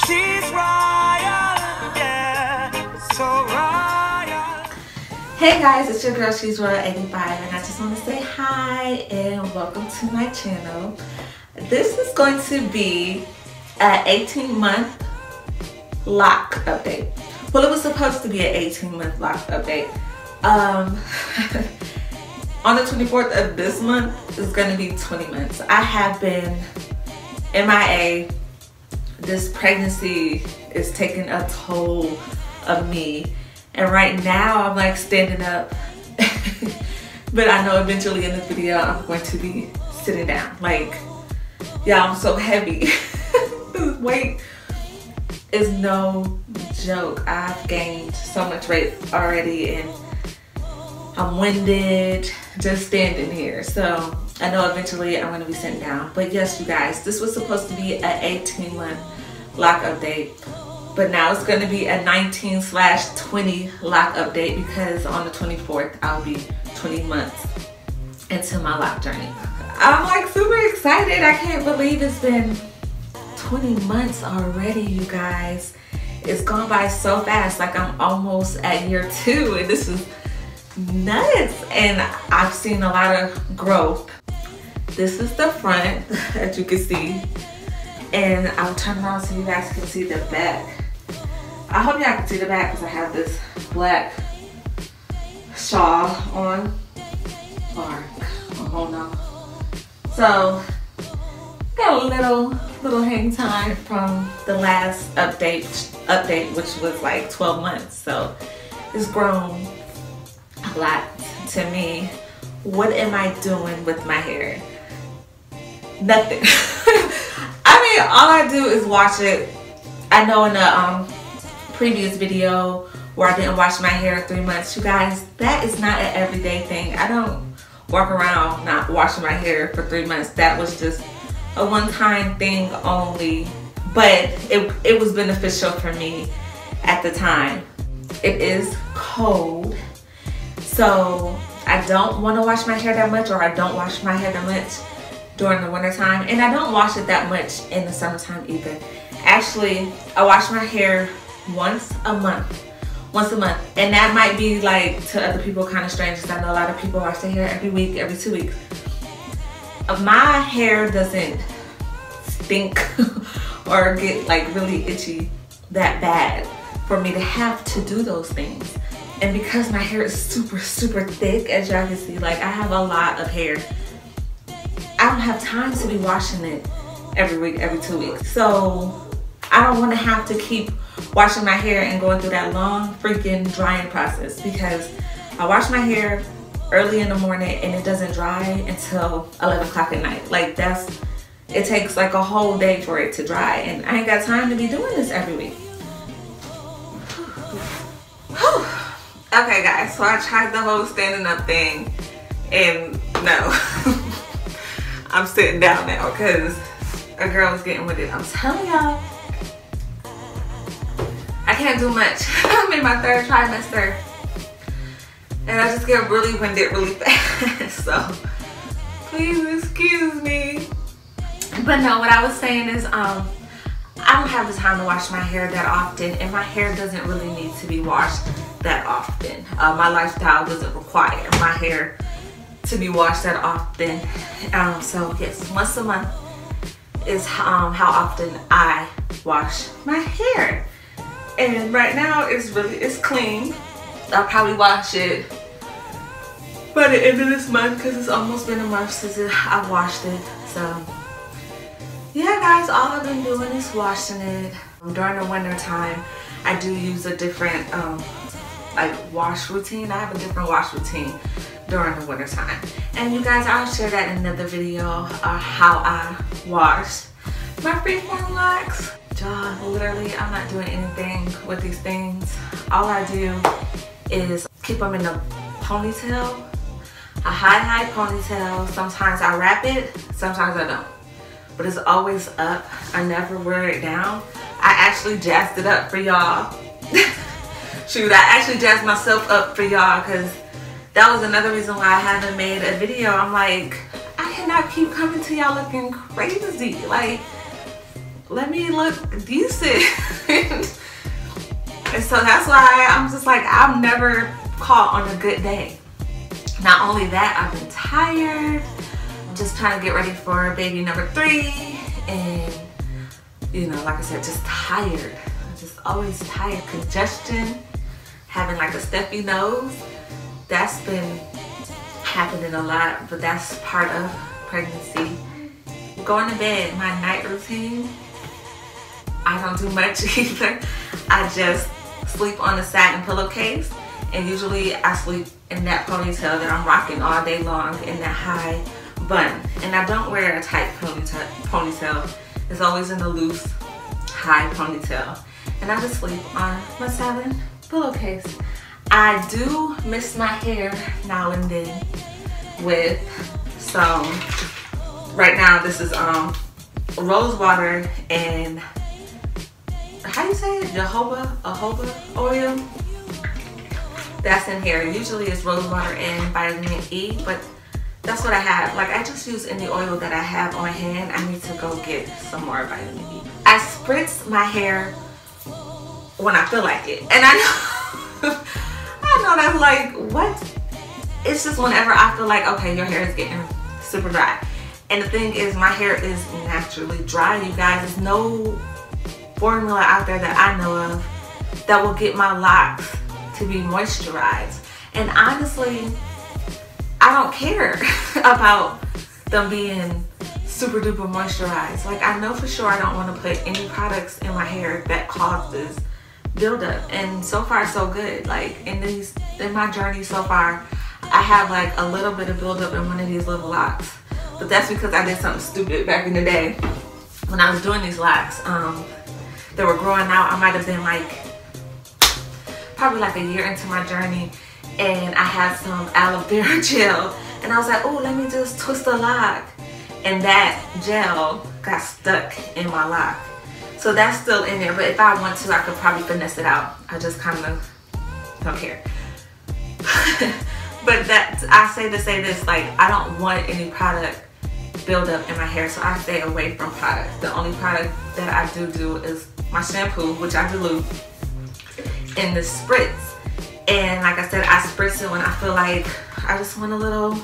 She's royal, yeah, so royal. Hey guys, it's your girl, She's Royal 85, and I just want to say hi and welcome to my channel. This is going to be an 18-month lock update. Well, it was supposed to be an 18-month lock update. On the 24th of this month is going to be 20 months. I have been MIA. This pregnancy is taking a toll of me. And right now I'm like standing up. But I know eventually in this video I'm going to be sitting down. Like, y'all, I'm so heavy. This weight is no joke. I've gained so much weight already and I'm winded just standing here. So I know eventually I'm gonna be sitting down. But yes, you guys, this was supposed to be an 18-month lock update, but now it's gonna be a 19/20 lock update because on the 24th I'll be 20 months into my lock journey. I'm like super excited. I can't believe it's been 20 months already, you guys. It's gone by so fast. Like I'm almost at year 2 and this is nuts, and I've seen a lot of growth. This is the front, as you can see, and I'll turn around so you guys can see the back. I hope y'all can see the back because I have this black shawl on, or oh no. So got a little hang time from the last update, which was like 12 months. So it's grown a lot to me. What am I doing with my hair? Nothing. I mean, all I do is wash it. I know in the previous video where I didn't wash my hair in 3 months, you guys, that is not an everyday thing. I don't walk around not washing my hair for 3 months. That was just a one-time thing only, but it was beneficial for me at the time. It is cold, so I don't want to wash my hair that much, or I don't wash my hair that much during the winter time, and I don't wash it that much in the summertime either. Actually, I wash my hair once a month, and that might be like to other people kind of strange because I know a lot of people wash their hair every week, every 2 weeks. My hair doesn't stink or get like really itchy that bad for me to have to do those things. And because my hair is super thick, as y'all can see, like I have a lot of hair, I don't have time to be washing it every week, every 2 weeks. So I don't want to have to keep washing my hair and going through that long freaking drying process, because I wash my hair early in the morning and it doesn't dry until 11 o'clock at night. Like it takes like a whole day for it to dry, and I ain't got time to be doing this every week. Okay guys, so I tried the whole standing up thing and no. I'm sitting down now because a girl is getting with it. I'm telling y'all, I can't do much. I'm in my 3rd trimester and I just get really winded really fast. So please excuse me. But no, what I was saying is I don't have the time to wash my hair that often, and my hair doesn't really need to be washed that often. My lifestyle doesn't require my hair to be washed that often. So yes, once a month is how often I wash my hair. And right now it's clean. I'll probably wash it by the end of this month because it's almost been a month since I washed it. So yeah guys, all I've been doing is washing it. During the winter time, I do use a different like wash routine. I have a different wash routine during the winter time. And you guys, I'll share that in another video, how I wash my Freeform Locs. Y'all, literally, I'm not doing anything with these things. All I do is keep them in a ponytail, a high ponytail. Sometimes I wrap it, sometimes I don't. But it's always up. I never wear it down. I actually jazzed it up for y'all. Shoot, I actually jazzed myself up for y'all because that was another reason why I haven't made a video. I'm like, I cannot keep coming to y'all looking crazy. Like, let me look decent. And so that's why I'm just like, I'm never caught on a good day. Not only that, I've been tired. I'm just trying to get ready for baby number 3. And, you know, like I said, just tired. I'm just always tired. Congestion, having like a stuffy nose. That's been happening a lot, but that's part of pregnancy. Going to bed, my night routine, I don't do much either. I just sleep on a satin pillowcase, and usually I sleep in that ponytail that I'm rocking all day long in that high bun. And I don't wear a tight ponytail. It's always in a loose, high ponytail. And I just sleep on my satin pillowcase. I do mist my hair now and then with some, right now this is rose water and, how do you say it? Jojoba oil. That's in here. Usually it's rose water and vitamin E, but that's what I have. Like, I just use any oil that I have on hand. I need to go get some more vitamin E. I spritz my hair when I feel like it. And I know, I know that's like, what? It's just whenever I feel like, okay, your hair is getting super dry. And the thing is, my hair is naturally dry, you guys. There's no formula out there that I know of that will get my locks to be moisturized. And honestly, I don't care about them being super duper moisturized. Like, I know for sure I don't want to put any products in my hair that causes buildup. And so far so good. Like, in my journey so far, I have like a little bit of buildup in one of these little locks. But that's because I did something stupid back in the day when I was doing these locks. They were growing out. I might have been like probably like a year into my journey, and I had some aloe vera gel, and I was like, oh, let me just twist a lock, and that gel got stuck in my lock. So that's still in there, but if I want to, I could probably finesse it out. I just kind of don't care. But that, I say to say this, like, I don't want any product buildup in my hair, so I stay away from products. The only product that I do is my shampoo, which I dilute in the spritz. And like I said, I spritz it when I feel like I just want a little,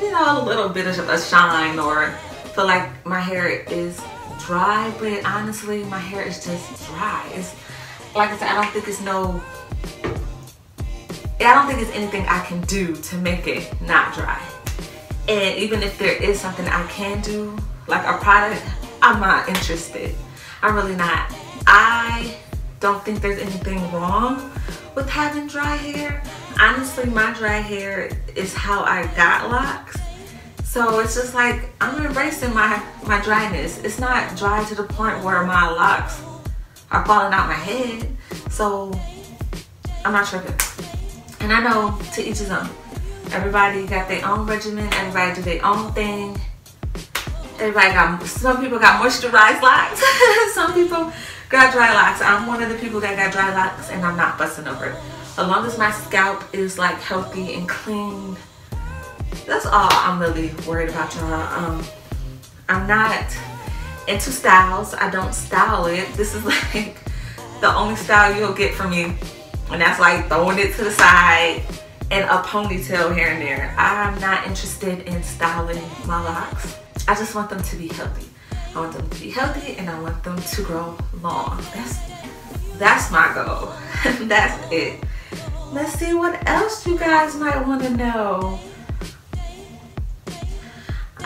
you know, a little bit of a shine, or feel like my hair is dry. But honestly, my hair is just dry. It's, like I said, I don't think it's anything I can do to make it not dry. And even if there is something I can do, like a product, I'm not interested. I'm really not. I don't think there's anything wrong with having dry hair. Honestly, my dry hair is how I got locks. So it's just like, I'm embracing my dryness. It's not dry to the point where my locks are falling out my head. So I'm not tripping. And I know, to each his own. Everybody got their own regimen. Everybody do their own thing. Some people got moisturized locks. Some people got dry locks. I'm one of the people that got dry locks, and I'm not fussing over it. As long as my scalp is like healthy and clean, that's all I'm really worried about, y'all. I'm not into styles. I don't style it. This is like the only style you'll get from me, and that's like throwing it to the side and a ponytail here and there. I'm not interested in styling my locks. I just want them to be healthy. I want them to be healthy, and I want them to grow long. That's my goal. That's it. Let's see what else you guys might want to know.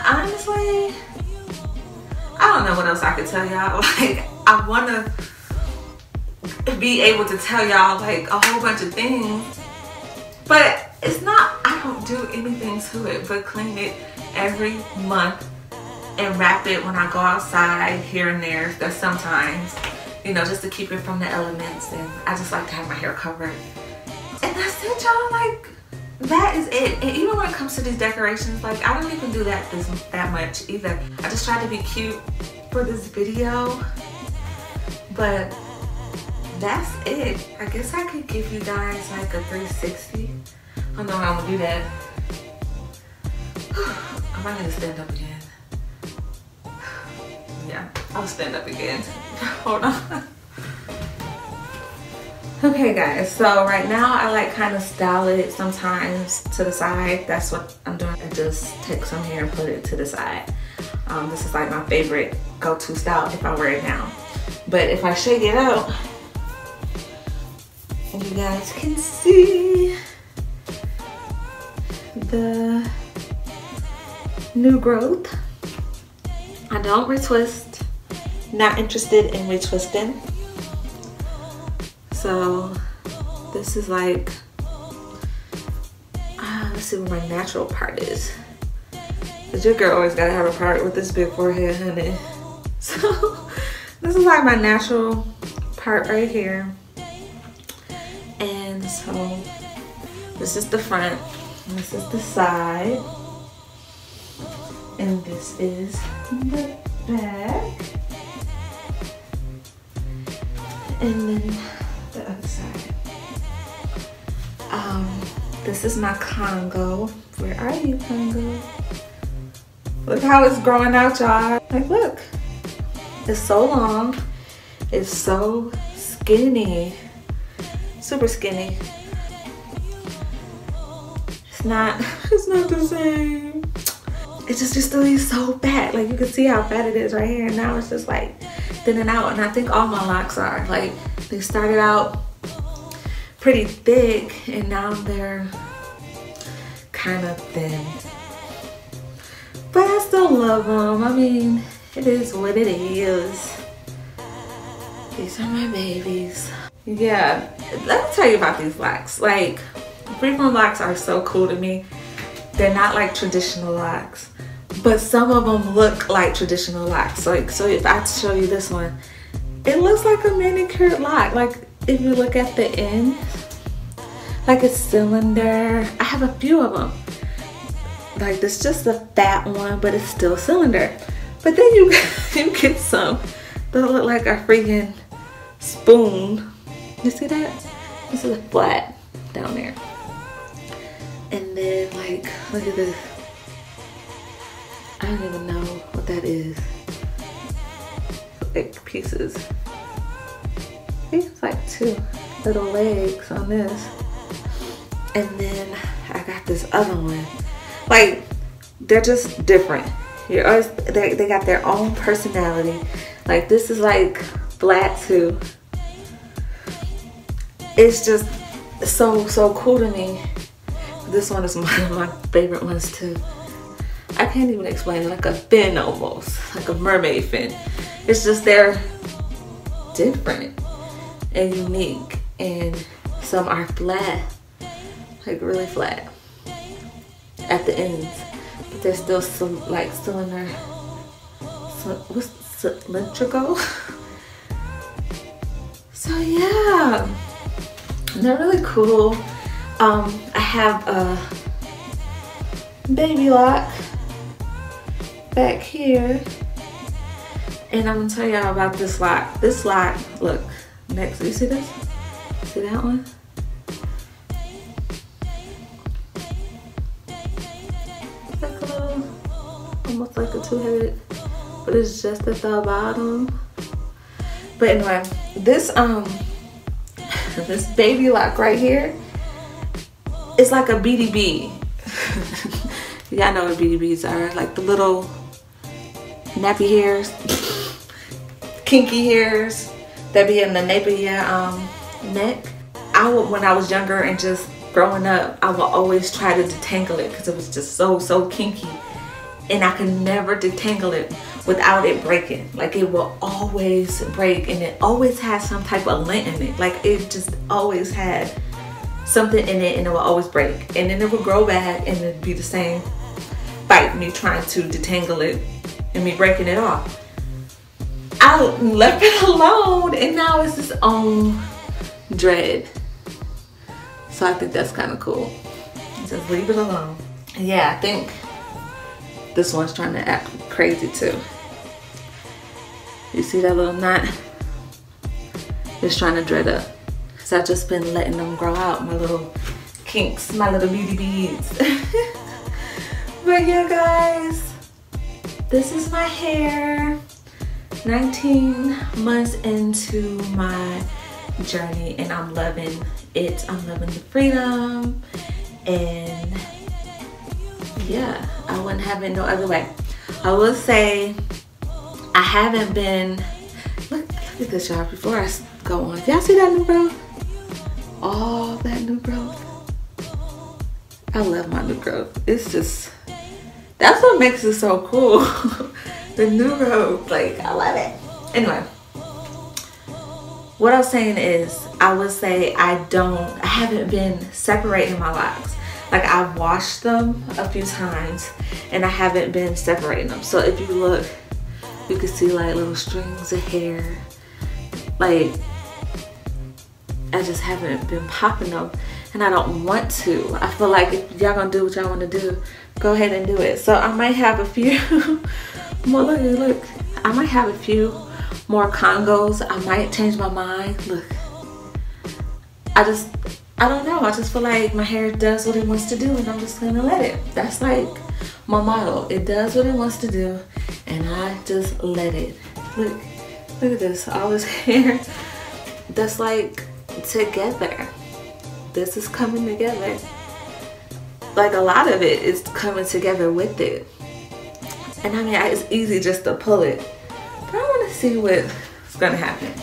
Honestly, I don't know what else I could tell y'all. Like, I want to be able to tell y'all like a whole bunch of things, but it's not, I don't do anything to it but clean it every month and wrap it when I go outside here and there. That's sometimes, you know, just to keep it from the elements. And I just like to have my hair covered. And that's it, y'all. Like, that is it. And even when it comes to these decorations, like, I don't even do that much either. I just try to be cute for this video. But that's it. I guess I could give you guys like a 360. I don't know how I'm gonna do that. I might need to stand up again. Yeah. I'll stand up again. Hold on. Okay guys, so right now I like kind of style it sometimes to the side. That's what I'm doing. I just take some hair and put it to the side. This is like my favorite go-to style if I wear it now. But if I shake it out, you guys can see the new growth. I don't retwist. Not interested in retwisting. So this is like, let's see where my natural part is. But your girl always gotta have a part with this big forehead, honey. So this is like my natural part right here. And so this is the front, and this is the side, and this is the back. And then the other side. This is my Congo. Where are you, Congo? Look how it's growing out, y'all. Like, look. It's so long. It's so skinny. Super skinny. It's not the same. It just used to be so fat. Like, you can see how fat it is right here. And now it's just like thinning out. And I think all my locks are. Like, they started out pretty thick and now they're kind of thin. But I still love them. I mean, it is what it is. These are my babies. Yeah, let me tell you about these locks. Like, Freeform locks are so cool to me. They're not like traditional locks, but some of them look like traditional locks. Like, so if I show you this one, it looks like a manicured lock. Like, if you look at the end, like a cylinder. I have a few of them. Like, this just a fat one, but it's still cylinder. But then you get some that look like a freaking spoon. You see that? This is a flat down there. And then, like, look at this. I don't even know what that is. Like pieces. It's like two little legs on this. And then I got this other one. Like, they're just different. They got their own personality. Like, this is like flat too. It's just so cool to me. This one is one of my favorite ones too. I can't even explain it. Like a fin almost, like a mermaid fin. It's just they're different and unique, and some are flat, like really flat at the ends, but they're still some like cylinder. What's cylindrical? So yeah, they're really cool. I have a baby lock back here, and I'm gonna tell y'all about this lock. This lock, look, next, you see this? See that one? It's like a little, almost like a two-headed, but it's just at the bottom. But anyway, this this baby lock right here, it's like a BDB. Y'all know what BDBs are, like the little nappy hairs, kinky hairs that be in the nape of your neck. When I was younger and just growing up, I would always try to detangle it because it was just so kinky, and I could never detangle it without it breaking. Like, it will always break, and it always has some type of lint in it. Like, it just always had something in it, and it will always break, and then it will grow back and it'd be the same fight, me trying to detangle it and me breaking it off. I left it alone, and now it's its own dread. So I think that's kind of cool. Just leave it alone. Yeah, I think this one's trying to act crazy too. You see that little knot? It's trying to dread up. So I've just been letting them grow out, my little kinks, my little beauty beads. But yeah, guys, this is my hair. 19 months into my journey, and I'm loving it. I'm loving the freedom, and yeah, I wouldn't have it no other way. I will say I haven't been, look at this, y'all, before I go on. Y'all see that new growth? All that new growth. I love my new growth. It's just, that's what makes it so cool. The new growth, like, I love it. Anyway, what I was saying is, I would say I haven't been separating my locks. Like, I've washed them a few times and I haven't been separating them. So if you look, you can see like little strings of hair. Like, I just haven't been popping them, and I don't want to. I feel like if y'all gonna do what y'all wanna do, go ahead and do it. So I might have a few more, look. I might have a few more Congos. I might change my mind. Look, I don't know. I just feel like my hair does what it wants to do, and I'm just gonna let it. That's like my motto. It does what it wants to do, and I just let it. Look at this. All this hair that's like together. This is coming together. Like, a lot of it is coming together with it. And I mean, it's easy just to pull it. But I want to see what's gonna happen.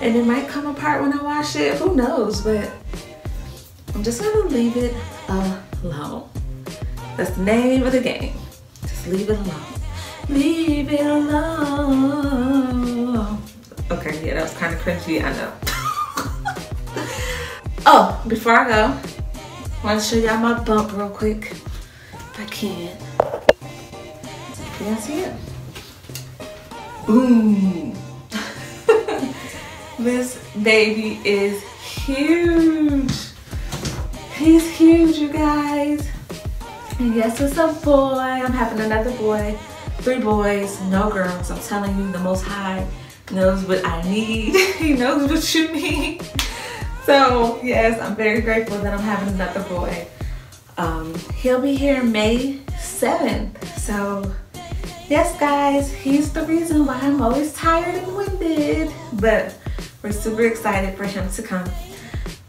And it might come apart when I wash it. Who knows? But I'm just gonna leave it alone. That's the name of the game. Just leave it alone. Leave it alone. Okay, yeah, that was kind of cringy, I know. Oh, before I go, I want to show y'all my bump real quick, if I can. Can y'all see it? Boom. This baby is huge. He's huge, you guys. And yes, it's a boy. I'm having another boy. 3 boys, no girls. I'm telling you, the Most High knows what I need. He knows what you need. So yes, I'm very grateful that I'm having another boy. He'll be here May 7th. So yes, guys, he's the reason why I'm always tired and winded. But we're super excited for him to come.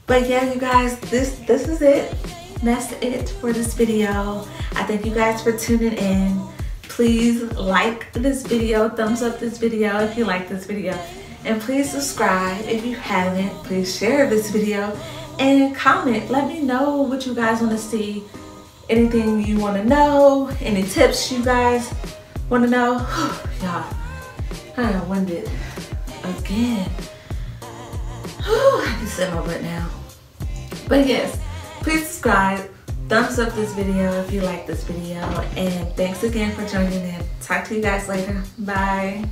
But yeah, you guys, this is it. That's it for this video. I thank you guys for tuning in. Please like this video, thumbs up this video if you like this video. And please subscribe if you haven't. Please share this video and comment. Let me know what you guys want to see. Anything you want to know. Any tips you guys want to know. Y'all, I am winded again. I can sit my butt now. But yes, please subscribe. Thumbs up this video if you like this video. And thanks again for joining in. Talk to you guys later. Bye.